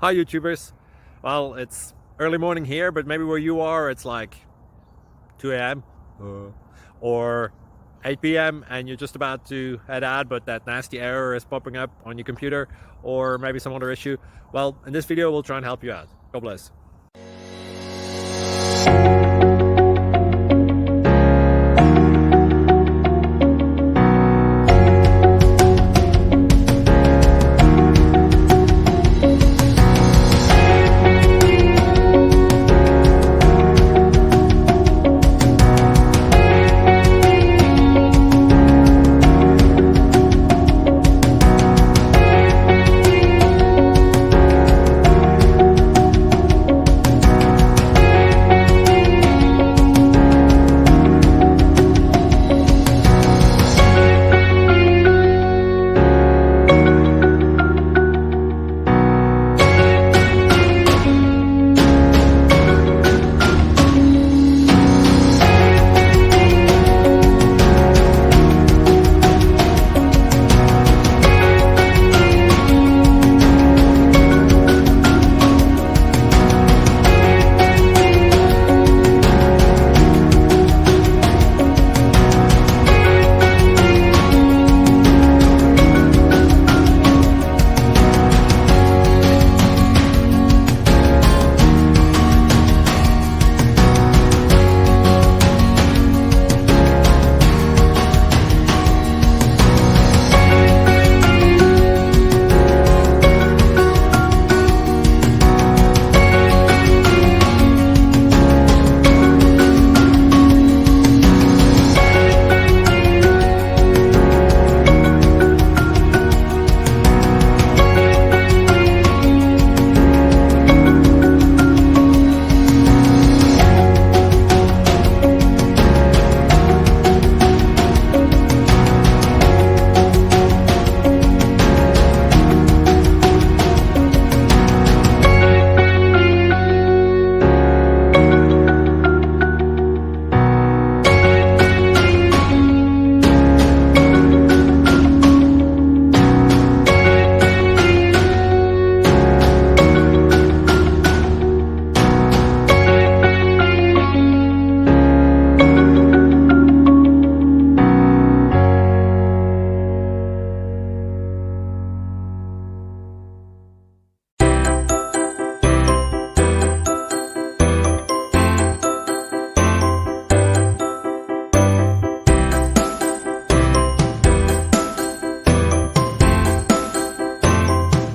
Hi YouTubers. Well, it's early morning here, but maybe where you are it's like 2 a.m. Or 8 p.m. and you're just about to head out, but that nasty error is popping up on your computer, or maybe some other issue. Well, in this video we'll try and help you out. God bless.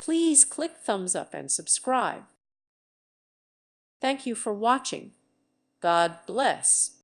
Please click thumbs up and subscribe. Thank you for watching. God bless.